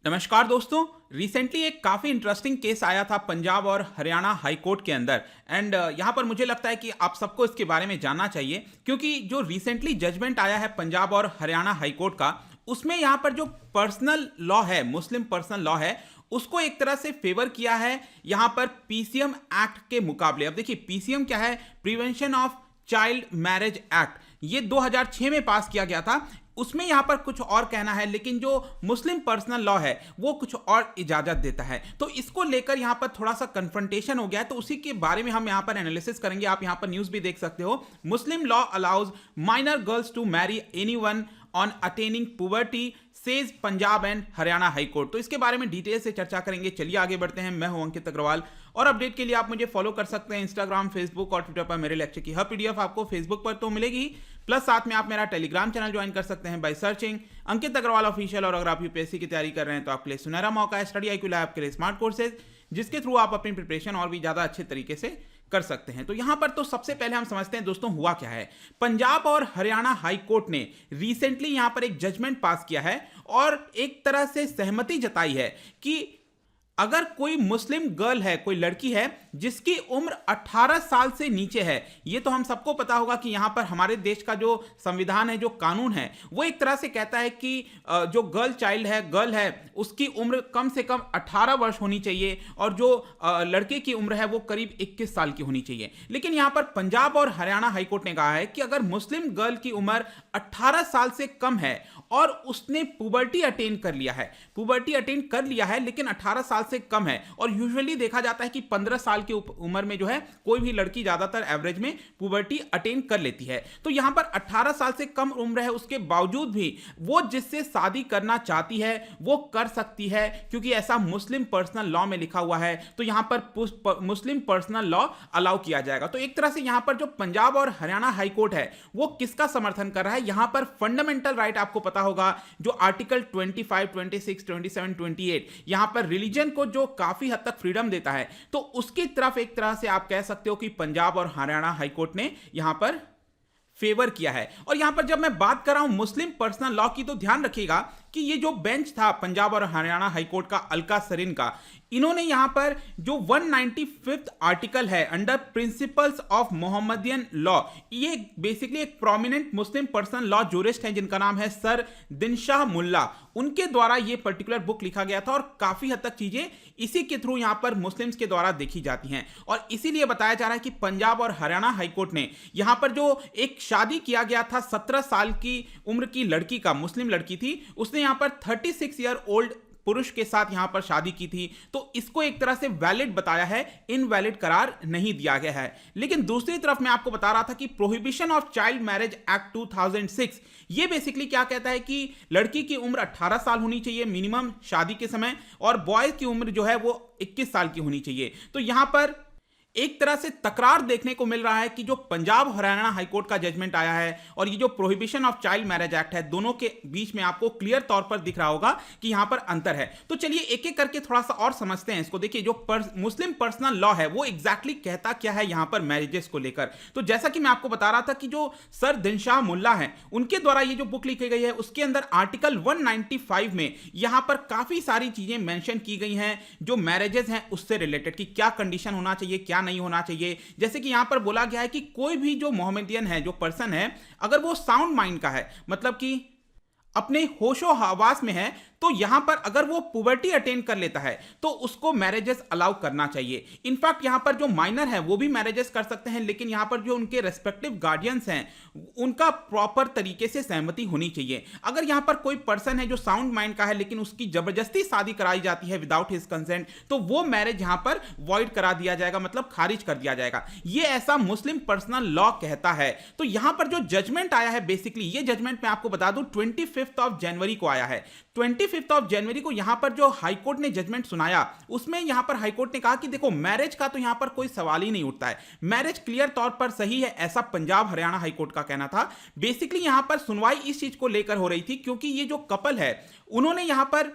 नमस्कार दोस्तों। रिसेंटली एक काफ़ी इंटरेस्टिंग केस आया था पंजाब और हरियाणा हाई कोर्ट के अंदर एंड यहाँ पर मुझे लगता है कि आप सबको इसके बारे में जानना चाहिए क्योंकि जो रिसेंटली जजमेंट आया है पंजाब और हरियाणा हाई कोर्ट का, उसमें यहाँ पर जो पर्सनल लॉ है, मुस्लिम पर्सनल लॉ है, उसको एक तरह से फेवर किया है यहाँ पर पीसीएम एक्ट के मुकाबले। अब देखिए पीसीएम क्या है, prevention of child marriage act, ये 2006 में पास किया गया था। उसमें यहां पर कुछ और कहना है, लेकिन जो मुस्लिम पर्सनल लॉ है वो कुछ और इजाजत देता है। तो इसको लेकर यहां पर थोड़ा सा कन्फ्रंटेशन हो गया है, तो उसी के बारे में हम यहां पर एनालिसिस करेंगे। आप यहां पर न्यूज भी देख सकते हो, Muslim law allows minor girls to marry anyone on attaining puberty says Punjab and Haryana High Court. तो इसके बारे में डिटेल से चर्चा करेंगे। चलिए आगे बढ़ते हैं। मैं हूं अंकित अग्रवाल और अपडेट के लिए आप मुझे फॉलो कर सकते हैं इंस्टाग्राम, फेसबुक और ट्विटर पर। मेरे लेक्चर की हर पीडीएफ आपको फेसबुक पर तो मिलेगी, प्लस साथ में आप मेरा टेलीग्राम चैनल ज्वाइन कर सकते हैं by searching Ankit Agrawal official. और अगर आप यूपीएससी की तैयारी कर रहे हैं तो आपके लिए सुनहरा मौका है स्टडी IQ लैब के लिए स्मार्ट कोर्सेज, जिसके थ्रू आप अपनी प्रिपरेशन और भी ज्यादा अच्छे तरीके से कर सकते हैं। तो यहां पर तो सबसे पहले हम समझते हैं दोस्तों हुआ क्या है। पंजाब और हरियाणा हाई कोर्ट ने रिसेंटली यहां पर एक जजमेंट पास किया है और एक तरह से सहमति जताई है कि अगर कोई मुस्लिम गर्ल है, कोई लड़की है जिसकी उम्र 18 साल से नीचे है, ये तो हम सबको पता होगा कि यहाँ पर हमारे देश का जो संविधान है, जो कानून है, वो एक तरह से कहता है कि जो गर्ल है उसकी उम्र कम से कम 18 वर्ष होनी चाहिए और जो लड़के की उम्र है वो करीब 21 साल की होनी चाहिए। लेकिन यहाँ पर पंजाब और हरियाणा हाईकोर्ट ने कहा है कि अगर मुस्लिम गर्ल की उम्र 18 साल से कम है और उसने पुबर्टी अटेन कर लिया है लेकिन 18 साल से कम है, और यूजुअली देखा जाता है कि 15 साल की उम्र में जो है कोई भी लड़की ज्यादातर एवरेज में पुबर्टी अटेन कर लेती है। तो यहां पर 18 साल से कम उम्र है, उसके बावजूद भी वो जिससे शादी करना चाहती है वो कर सकती है, क्योंकि ऐसा मुस्लिम पर्सनल लॉ में लिखा हुआ है। तो यहां पर मुस्लिम पर्सनल लॉ अलाउ किया जाएगा। तो एक तरह से यहां पर जो पंजाब और हरियाणा हाईकोर्ट है वो किसका समर्थन कर रहा है? यहां पर फंडामेंटल राइट आपको पता होगा, जो आर्टिकल 25, 26, 27, 28 यहां पर रिलीजन को जो काफी हद तक फ्रीडम देता है, तो उसकी तरफ एक तरह से आप कह सकते हो कि पंजाब और हरियाणा हाईकोर्ट ने यहां पर फेवर किया है। और यहां पर जब मैं बात कर रहा हूं मुस्लिम पर्सनल लॉ की, तो ध्यान रखिएगा कि ये जो बेंच था पंजाब और हरियाणा हाईकोर्ट का, अलका सरीन का, इन्होंने यहां पर जो 195th आर्टिकल है under principles of Mohammedan law, ये बेसिकली एक प्रोमिनेंट मुस्लिम पर्सनल लॉ जूरिस्ट हैं जिनका नाम है सर दिनशाह मुल्ला, उनके द्वारा ये पर्टिकुलर बुक लिखा गया था। और काफी हद तक चीजें इसी के थ्रू यहां पर मुस्लिम्स के द्वारा देखी जाती हैं, और इसीलिए बताया जा रहा है कि पंजाब और हरियाणा हाईकोर्ट ने यहां पर जो एक शादी किया गया था 17 साल की उम्र की लड़की का, मुस्लिम लड़की थी, उसने यहां पर 36 ईयर ओल्ड पुरुष के साथ यहां पर शादी की थी, तो इसको एक तरह से वैलिड बताया है, इनवैलिड करार नहीं दिया गया है। लेकिन दूसरी तरफ मैं आपको बता रहा था कि prohibition of child marriage act 2006 ये बेसिकली क्या कहता है कि लड़की की उम्र 18 साल होनी चाहिए मिनिमम शादी के समय, और बॉय की उम्र जो है वो 21 साल की होनी चाहिए। तो यहां पर एक तरह से तकरार देखने को मिल रहा है कि जो पंजाब हरियाणा हाईकोर्ट का जजमेंट आया है और ये जो prohibition of child marriage act है, दोनों के बीच में आपको क्लियर तौर पर दिख रहा होगा कि यहां पर अंतर है। तो चलिए एक एक करके थोड़ा सा और समझते हैं इसको। देखिए जो मुस्लिम पर्सनल लॉ है वो एग्जैक्टली कहता क्या है यहां पर मैरिजेस को लेकर। तो जैसा कि मैं आपको बता रहा था कि जो सर दिनशाह मुल्ला है उनके द्वारा ये जो बुक लिखी गई है, उसके अंदर आर्टिकल 195 में यहां पर काफी सारी चीजें मेंशन की गई हैं जो मैरिजेस हैं उससे रिलेटेड, कि क्या कंडीशन होना चाहिए, क्या नहीं होना चाहिए। जैसे कि यहां पर बोला गया है कि कोई भी जो मोहम्मदियन है, जो पर्सन है, अगर वो साउंड माइंड का है, मतलब कि अपने होशो हवास में है, तो यहां पर अगर वो पुबर्टी अटेन कर लेता है तो उसको मैरिजेस अलाउ करना चाहिए। इनफैक्ट यहां पर जो माइनर है वो भी मैरिजेस कर सकते हैं, लेकिन यहां पर जो उनके रेस्पेक्टिव गार्डियंस हैं उनका प्रॉपर तरीके से सहमति होनी चाहिए। अगर यहां पर कोई पर्सन है जो साउंड माइंड का है लेकिन उसकी जबरदस्ती शादी कराई जाती है विदाउट हिज कंसेंट, तो वो मैरिज यहां पर वॉइड करा दिया जाएगा, मतलब खारिज कर दिया जाएगा। ये ऐसा मुस्लिम पर्सनल लॉ कहता है। तो यहां पर जो जजमेंट आया है, बेसिकली ये जजमेंट मैं आपको बता दूं 25 जनवरी को आया है। 25 जनवरी को यहां पर जो हाईकोर्ट ने जजमेंट सुनाया, उसमें यहां पर हाईकोर्ट ने कहा कि देखो मैरिज का तो यहां पर कोई सवाल ही नहीं उठता है, मैरिज क्लियर तौर पर सही है, ऐसा पंजाब हरियाणा हाईकोर्ट का कहना था। बेसिकली यहां पर सुनवाई इस चीज को लेकर हो रही थी क्योंकि ये जो कपल है उन्होंने यहां पर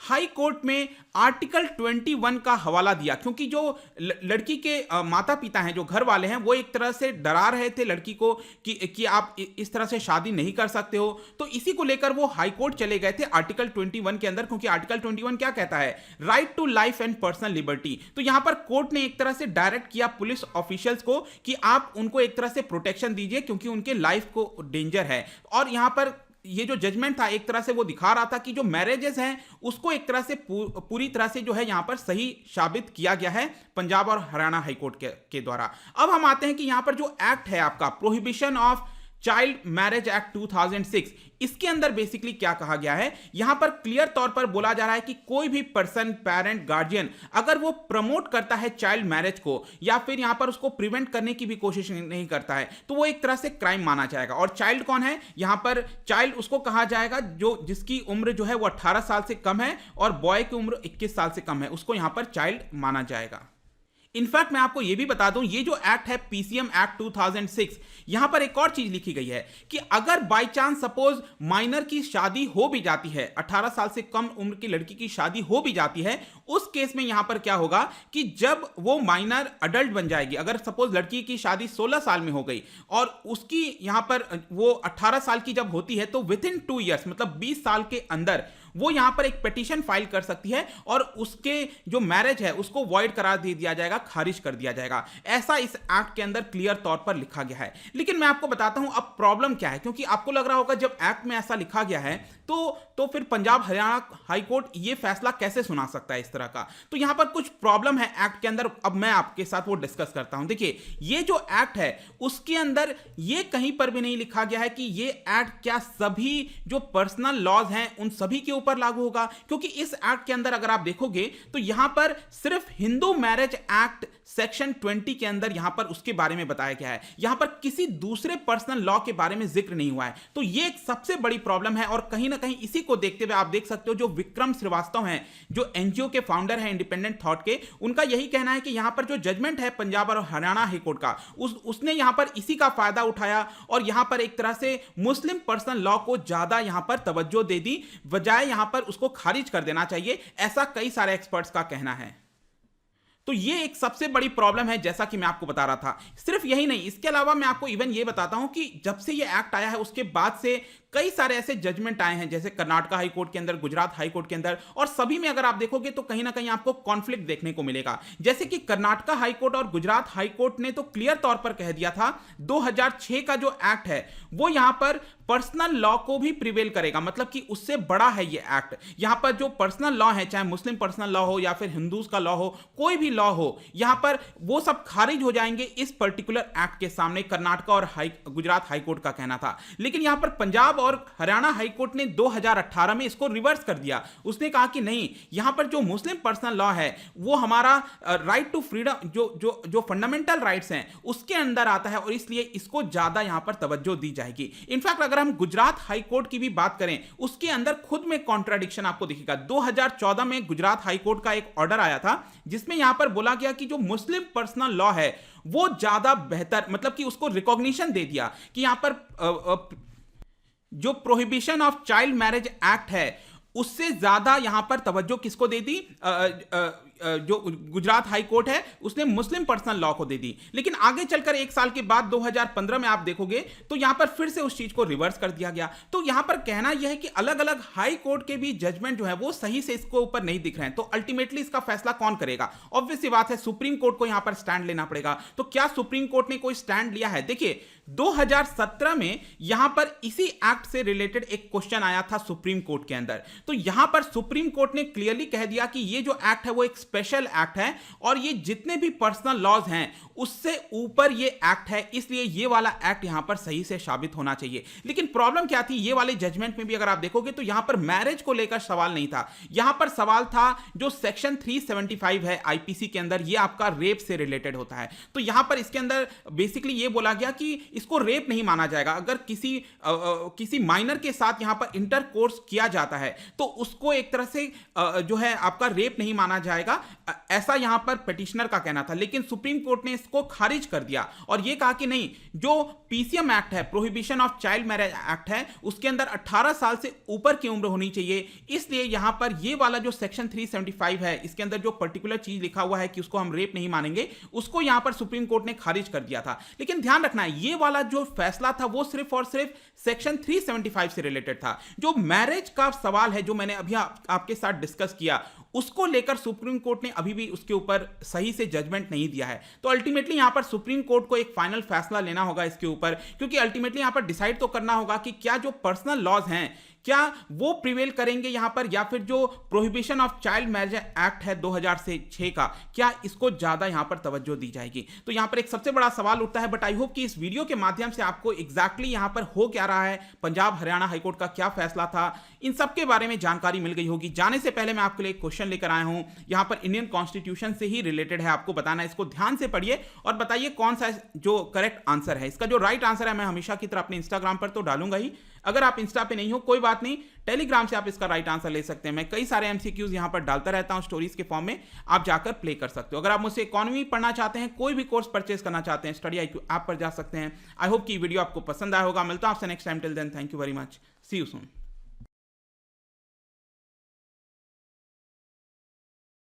हाई कोर्ट में आर्टिकल 21 का हवाला दिया, क्योंकि जो लड़की के माता पिता हैं, जो घर वाले हैं, वो एक तरह से डरा रहे थे लड़की को कि आप इस तरह से शादी नहीं कर सकते हो। तो इसी को लेकर वो हाई कोर्ट चले गए थे आर्टिकल 21 के अंदर, क्योंकि आर्टिकल 21 क्या कहता है, right to life and personal liberty. तो यहां पर कोर्ट ने एक तरह से डायरेक्ट किया पुलिस ऑफिशियल्स को कि आप उनको एक तरह से प्रोटेक्शन दीजिए, क्योंकि उनके लाइफ को डेंजर है। और यहां पर ये जो जजमेंट था एक तरह से वो दिखा रहा था कि जो मैरिजेस हैं उसको एक तरह से पूरी तरह से जो है यहां पर सही साबित किया गया है पंजाब और हरियाणा हाईकोर्ट के द्वारा। अब हम आते हैं कि यहां पर जो एक्ट है आपका prohibition of child marriage act 2006, इसके अंदर बेसिकली क्या कहा गया है, यहां पर क्लियर तौर पर बोला जा रहा है कि कोई भी पर्सन, पेरेंट, गार्जियन, अगर वो प्रमोट करता है चाइल्ड मैरिज को या फिर यहां पर उसको प्रिवेंट करने की भी कोशिश नहीं करता है, तो वो एक तरह से क्राइम माना जाएगा। और चाइल्ड कौन है, यहां पर चाइल्ड उसको कहा जाएगा जिसकी उम्र जो है वो 18 साल से कम है और बॉय की उम्र 21 साल से कम है, उसको यहां पर चाइल्ड माना जाएगा। इनफैक्ट मैं आपको यह भी बता दूं, ये जो एक्ट है पीसीएम एक्ट 2006, यहां पर एक और चीज लिखी गई है कि अगर बाय चांस सपोज माइनर की शादी हो भी जाती है, 18 साल से कम उम्र की लड़की की शादी हो भी जाती है, उस केस में यहां पर क्या होगा कि जब वो माइनर अडल्ट बन जाएगी, अगर सपोज लड़की की शादी 16 साल में हो गई और उसकी यहां पर वो 18 साल की जब होती है, तो विद इन 2 ईयर्स मतलब 20 साल के अंदर वो यहां पर एक पिटीशन फाइल कर सकती है और उसके जो मैरिज है उसको वॉइड करार दे दिया जाएगा, खारिज कर दिया जाएगा। ऐसा इस एक्ट के अंदर क्लियर तौर पर लिखा गया है। लेकिन मैं आपको बताता हूं अब प्रॉब्लम क्या है, क्योंकि आपको लग रहा होगा जब एक्ट में ऐसा लिखा गया है तो फिर पंजाब हरियाणा हाई कोर्ट ये फैसला कैसे सुना सकता है इस तरह का। तो यहां पर कुछ प्रॉब्लम है एक्ट के अंदर, अब मैं आपके साथ वो डिस्कस करता हूं। देखिए, ये जो एक्ट है उसके अंदर ये कहीं पर भी नहीं लिखा गया है कि ये एक्ट क्या सभी जो पर्सनल लॉज हैं उन सभी के ऊपर लागू होगा, क्योंकि इस एक्ट के अंदर अगर आप देखोगे तो यहां पर सिर्फ हिंदू मैरिज एक्ट सेक्शन 20 के अंदर यहां पर उसके बारे में बताया गया है, यहां पर किसी दूसरे पर्सनल लॉ के बारे में जिक्र नहीं हुआ है। तो यह एक सबसे बड़ी प्रॉब्लम है और कहीं ना कहीं इसी को देखते हुए आप देख सकते हो जो विक्रम श्रीवास्तव हैं, जो एनजीओ के फाउंडर हैं इंडिपेंडेंट थॉट के, उनका यही कहना है कि यहां पर जो जजमेंट है पंजाब और हरियाणा हाई कोर्ट का उसने यहां पर इसी का फायदा उठाया और यहां पर एक तरह से मुस्लिम पर्सनल लॉ को ज्यादा यहां पर तवज्जो दे दी, बजाय यहां पर उसको खारिज कर देना चाहिए, ऐसा कई सारे एक्सपर्ट्स का कहना है। तो ये एक सबसे बड़ी प्रॉब्लम है, जैसा कि मैं आपको बता रहा था। सिर्फ यही नहीं, इसके अलावा मैं आपको इवन ये बताता हूं कि जब से ये एक्ट आया है उसके बाद से कई सारे ऐसे जजमेंट आए हैं, जैसे कर्नाटक हाई कोर्ट के अंदर, गुजरात हाई कोर्ट के अंदर, और सभी में अगर आप देखोगे तो कहीं ना कहीं आपको कॉन्फ्लिक्ट देखने को मिलेगा। जैसे कि कर्नाटक हाई कोर्ट और गुजरात हाई कोर्ट ने तो क्लियर तौर पर कह दिया था 2006 का जो एक्ट है वो यहां पर पर्सनल लॉ को भी प्रिवेल करेगा, मतलब कि उससे बड़ा है ये एक्ट। यहां पर जो पर्सनल लॉ है, चाहे मुस्लिम पर्सनल लॉ हो या फिर हिंदूज का लॉ हो, कोई भी लॉ हो, यहां पर वो सब खारिज हो जाएंगे इस पर्टिकुलर एक्ट के सामने, कर्नाटक और गुजरात हाई कोर्ट का कहना था। लेकिन यहां पर पंजाब और हरियाणा हाई कोर्ट ने 2018 में इसको रिवर्स कर दिया। उसने कहा कि नहीं, यहां पर जो मुस्लिम पर्सनल लॉ है वो हमारा राइट टू फ्रीडम, जो फंडामेंटल राइट्स हैं उसके अंदर आता है और इसलिए इसको ज्यादा यहां पर तवज्जो दी जाएगी। इनफैक्ट अगर हम गुजरात हाई कोर्ट की भी बात करें, उसके अंदर खुद में कॉन्ट्राडिक्शन आपको दिखेगा। 2014 में गुजरात हाई कोर्ट का एक ऑर्डर आया था जिसमें यहां पर बोला गया कि जो मुस्लिम पर्सनल लॉ है वो ज्यादा बेहतर, मतलब कि उसको रिकॉग्निशन दे दिया कि यहां पर जो prohibition of child marriage act है उससे ज्यादा यहां पर तवज्जो किसको दे दी, जो गुजरात हाई कोर्ट है उसने मुस्लिम पर्सनल लॉ को दे दी। लेकिन आगे चलकर एक साल के बाद 2015 में आप देखोगे तो यहां पर फिर से उस चीज को रिवर्स कर दिया गया। तो यहां पर कहना यह है कि अलग अलग हाई कोर्ट के भी जजमेंट जो है वो सही से इसको ऊपर नहीं दिख रहे हैं। तो अल्टीमेटली इसका फैसला कौन करेगा? ऑब्वियस सी बात है, सुप्रीम कोर्ट को यहां पर स्टैंड लेना पड़ेगा। तो क्या सुप्रीम कोर्ट ने कोई स्टैंड लिया है? देखिए, 2017 में यहां पर इसी एक्ट से रिलेटेड एक क्वेश्चन आया था सुप्रीम कोर्ट के अंदर। तो यहां पर सुप्रीम कोर्ट ने क्लियरली कह दिया कि ये जो एक्ट है वो एक स्पेशल एक्ट है और ये जितने भी पर्सनल लॉज हैं उससे ऊपर ये एक्ट है, इसलिए ये वाला एक्ट यहां पर सही से साबित होना चाहिए। लेकिन प्रॉब्लम क्या थी, ये वाले जजमेंट में भी अगर आप देखोगे तो यहां पर मैरिज को लेकर सवाल नहीं था, यहां पर सवाल था जो सेक्शन 375 है आईपीसी के अंदर, ये आपका रेप से रिलेटेड होता है। तो यहां पर इसके अंदर बेसिकली ये बोला गया कि इसको रेप नहीं माना जाएगा। अगर किसी माइनर के साथ यहां पर इंटरकोर्स किया जाता है तो उसको एक तरह से जो है आपका रेप नहीं माना जाएगा, ऐसा यहां पर पिटिशनर का कहना था। लेकिन सुप्रीम कोर्ट ने इसको खारिज कर दिया और यह कहा कि नहीं, जो पीसीएम एक्ट है, prohibition of child marriage act है, उसके अंदर 18 साल से ऊपर की उम्र होनी चाहिए। इसलिए यहां पर ये वाला जो सेक्शन 375 है, इसके अंदर जो पर्टिकुलर चीज लिखा हुआ है कि उसको हम रेप नहीं मानेंगे, उसको यहां पर सुप्रीम कोर्ट ने खारिज कर दिया था। लेकिन ध्यान रखना है, ये वाला जो फैसला था वो सिर्फ और सिर्फ सेक्शन 375 से रिलेटेड था। जो मैरिज का सवाल है, जो मैंने अभी आपके साथ डिस्कस किया, उसको लेकर सुप्रीम कोर्ट ने अभी भी उसके ऊपर सही से जजमेंट नहीं दिया है। तो अल्टीमेटली यहां पर सुप्रीम कोर्ट को एक फाइनल फैसला लेना होगा इसके ऊपर, क्योंकि अल्टीमेटली यहां पर डिसाइड तो करना होगा कि क्या जो पर्सनल लॉज हैं क्या वो प्रिवेल करेंगे यहां पर, या फिर जो prohibition of child marriage act है 2006 का, क्या इसको ज्यादा यहां पर तवज्जो दी जाएगी। तो यहां पर एक सबसे बड़ा सवाल उठता है। बट आई होप कि इस वीडियो के माध्यम से आपको एग्जैक्टली यहां पर हो क्या रहा है, पंजाब हरियाणा हाईकोर्ट का क्या फैसला था, इन सब के बारे में जानकारी मिल गई होगी। जाने से पहले मैं आपके लिए एक क्वेश्चन लेकर आया हूं, यहां पर इंडियन कॉन्स्टिट्यूशन से ही रिलेटेड है, आपको बताना है। इसको ध्यान से पढ़िए और बताइए कौन सा जो करेक्ट आंसर है। इसका जो राइट आंसर है मैं हमेशा की तरह अपने इंस्टाग्राम पर तो डालूंगा ही, अगर आप इंस्टा पे नहीं हो कोई बात नहीं, टेलीग्राम से आप इसका राइट आंसर ले सकते हैं। मैं कई सारे एमसीक्यूज यहां पर डालता रहता हूं स्टोरीज के फॉर्म में, आप जाकर प्ले कर सकते हो। अगर आप मुझसे इकोनॉमी पढ़ना चाहते हैं, कोई भी कोर्स परचेस करना चाहते हैं, स्टडी IQ ऐप पर जा सकते हैं। आई होप कि वीडियो आपको पसंद आया होगा। मिलता हूं आपसे next time, till then thank you very much, see you soon.